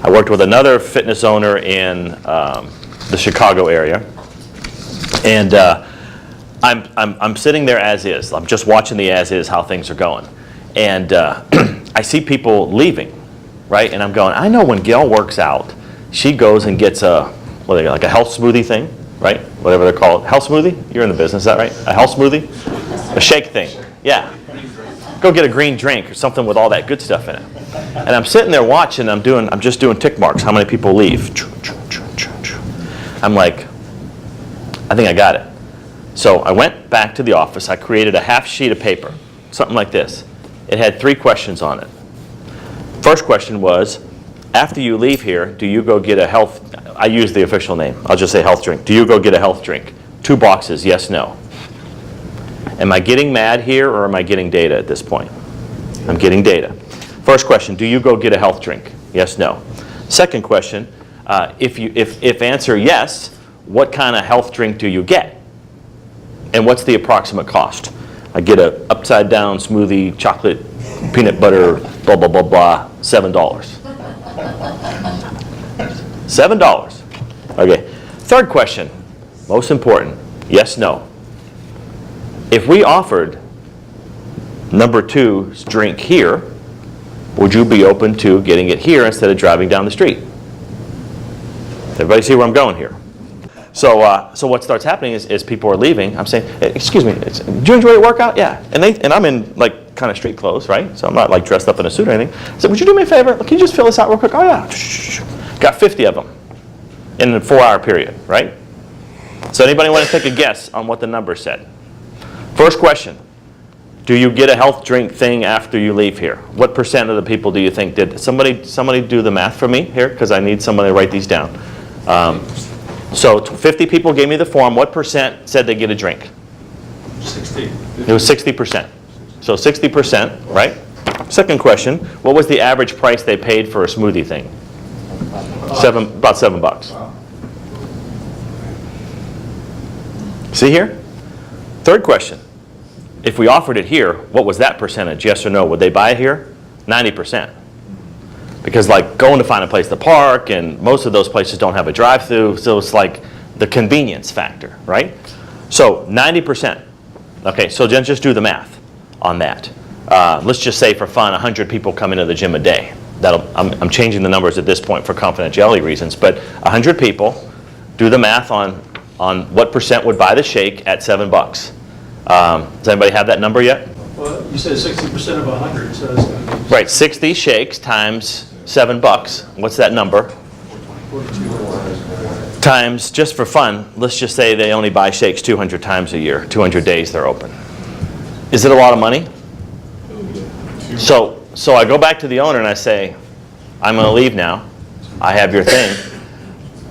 I worked with another fitness owner in the Chicago area, and I'm sitting there as is. I'm just watching the as is, how things are going, and I see people leaving, right? And I'm going, I know when Gail works out, she goes and gets like a health smoothie thing, right? Whatever they're called, health smoothie. You're in the business, is that right? A health smoothie, a shake thing, yeah. Go get a green drink or something with all that good stuff in it. And I'm sitting there watching, I'm just doing tick marks, how many people leave. I'm like, I think I got it. So I went back to the office, I created a half sheet of paper, something like this. It had 3 questions on it. First question was, after you leave here, do you go get a health, I use the official name, I'll just say health drink. Do you go get a health drink? 2 boxes, yes, no. Am I getting mad here or am I getting data at this point? I'm getting data. First question, do you go get a health drink? Yes, no. Second question, if answer yes, what kind of health drink do you get? And what's the approximate cost? I get a upside down smoothie, chocolate, peanut butter, blah, blah, blah, blah, $7. $7. Okay. Third question, most important, yes, no. If we offered number 2's drink here, would you be open to getting it here instead of driving down the street? Everybody see where I'm going here? So what starts happening is people are leaving. I'm saying, hey, excuse me, did you enjoy your workout? Yeah. And I'm in like kind of street clothes, right? So I'm not like dressed up in a suit or anything. I said, would you do me a favor? Can you just fill this out real quick? Oh yeah. Got 50 of them in a 4-hour period, right? So anybody want to take a guess on what the number said? First question, do you get a health drink thing after you leave here? What % of the people do you think did? Somebody do the math for me here, because I need somebody to write these down. So 50 people gave me the form. What % said they get a drink? 60. It was 60%. So 60%, right? Second question, what was the average price they paid for a smoothie thing? About $7. See here? Third question, if we offered it here, what was that percentage? Yes or no? Would they buy it here? 90%. Because like going to find a place to park, and most of those places don't have a drive-through, so it's like the convenience factor, right? So 90%. Okay, so then just do the math on that. Let's just say for fun, 100 people come into the gym a day. I'm changing the numbers at this point for confidentiality reasons, but 100 people, do the math on what % would buy the shake at $7. Does anybody have that number yet? Well, you said 60% of 100, so that's going to be... Right, 60 shakes times $7. What's that number? 42. Times, just for fun, let's just say they only buy shakes 200 times a year. 200 days they're open. Is it a lot of money? So I go back to the owner and I say, I'm going to leave now. I have your thing.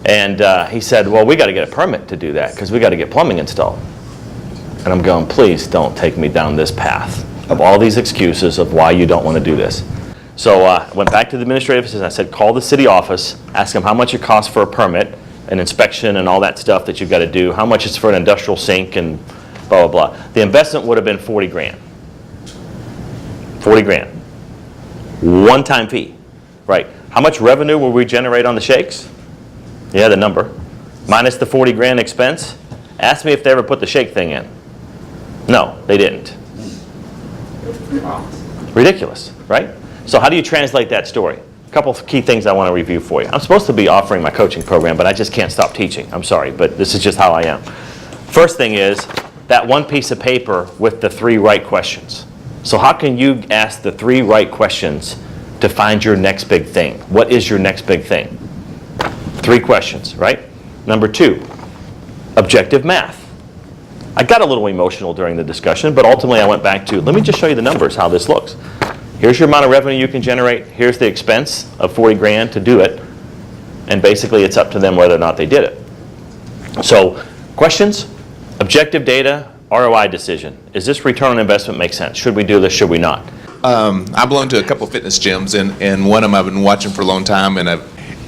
And he said, well, we got to get a permit to do that because we got to get plumbing installed. And I'm going, please don't take me down this path of all these excuses of why you don't want to do this. So I went back to the administrative assistant. I said, call the city office, ask them how much it costs for a permit, an inspection and all that stuff that you've got to do, how much it's for an industrial sink and blah, blah, blah. The investment would have been 40 grand. 40 grand. One-time fee, right? How much revenue will we generate on the shakes? Yeah, the number. Minus the 40 grand expense. Ask me if they ever put the shake thing in. No, they didn't. Ridiculous, right? So how do you translate that story? A couple of key things I want to review for you. I'm supposed to be offering my coaching program, but I just can't stop teaching. I'm sorry, but this is just how I am. First thing is that one piece of paper with the 3 right questions. So how can you ask the 3 right questions to find your next big thing? What is your next big thing? 3 questions, right? Number 2, objective math. I got a little emotional during the discussion, but ultimately I went back to, let me just show you the numbers, how this looks. Here's your amount of revenue you can generate. Here's the expense of 40 grand to do it. And basically it's up to them whether or not they did it. So questions, objective data, ROI decision. Is this return on investment make sense? Should we do this? Should we not? I belong to a couple of fitness gyms, and one of them I've been watching for a long time.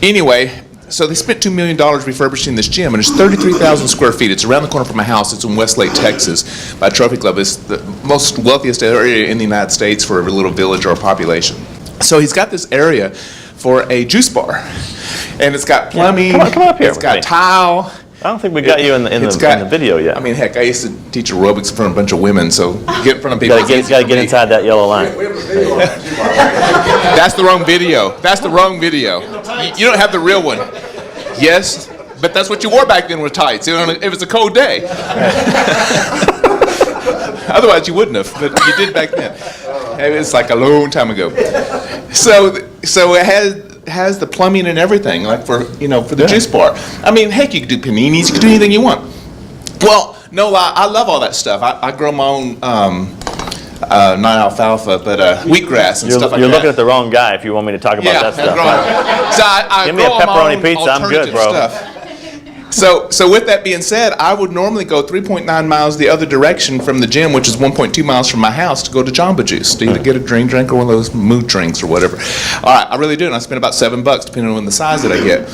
Anyway, so they spent $2 million refurbishing this gym, and it's 33,000 square feet. It's around the corner from my house. It's in Westlake, Texas, by Trophy Club. It's the most wealthiest area in the United States for a little village or a population. So he's got this area for a juice bar. And it's got plumbing. Come on up here It's with got me. tile. I don't think we got you in the It's got- video yet. I mean, heck, I used to teach aerobics in front of a bunch of women, so get in front of people. Got to get inside that yellow line. That's the wrong video. That's the wrong video. You don't have the real one. Yes, but that's what you wore back then with tights. It was a cold day. Otherwise, you wouldn't have, but you did back then. It's like a long time ago. So it has the plumbing and everything, like for the juice bar. I mean, heck, you could do paninis, you could do anything you want. Well, no, I love all that stuff. I grow my own, not alfalfa, but wheatgrass and stuff like that. You're looking at the wrong guy if you want me to talk about that stuff. So I Give me a grow my pepperoni own pizza, I'm good, alternative bro. stuff. So with that being said, I would normally go 3.9 miles the other direction from the gym, which is 1.2 miles from my house, to go to Jamba Juice to either get a drink or one of those mood drinks or whatever. All right, I really do, and I spend about $7 depending on the size that I get.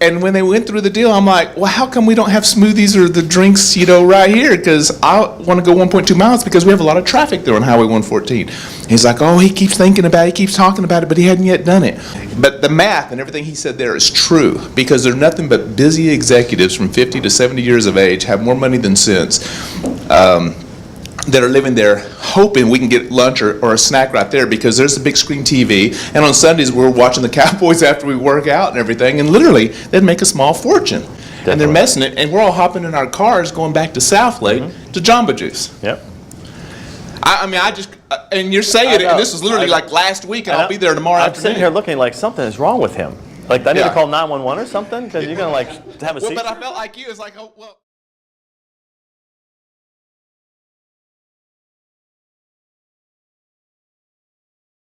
And when they went through the deal, I'm like, well, how come we don't have smoothies or the drinks, right here? Because I want to go 1.2 miles because we have a lot of traffic there on Highway 114. He's like, oh, he keeps thinking about it, he keeps talking about it, but he hadn't yet done it. But the math and everything he said there is true, because there's nothing but busy executives from 50 to 70 years of age, have more money than sense, that are living there hoping we can get lunch or a snack right there, because there's a big screen TV, and on Sundays we're watching the Cowboys after we work out and everything, and literally they'd make a small fortune. And they're messing it, and we're all hopping in our cars going back to Southlake to Jamba Juice. Yep. I mean, and you're saying it, and this was literally like last week, and I'll be there tomorrow I'm afternoon. sitting here looking like something is wrong with him. Like, I need Yeah. to call 911 or something, because you're going to have a seat. Well, but I felt like you. It's like, oh, well.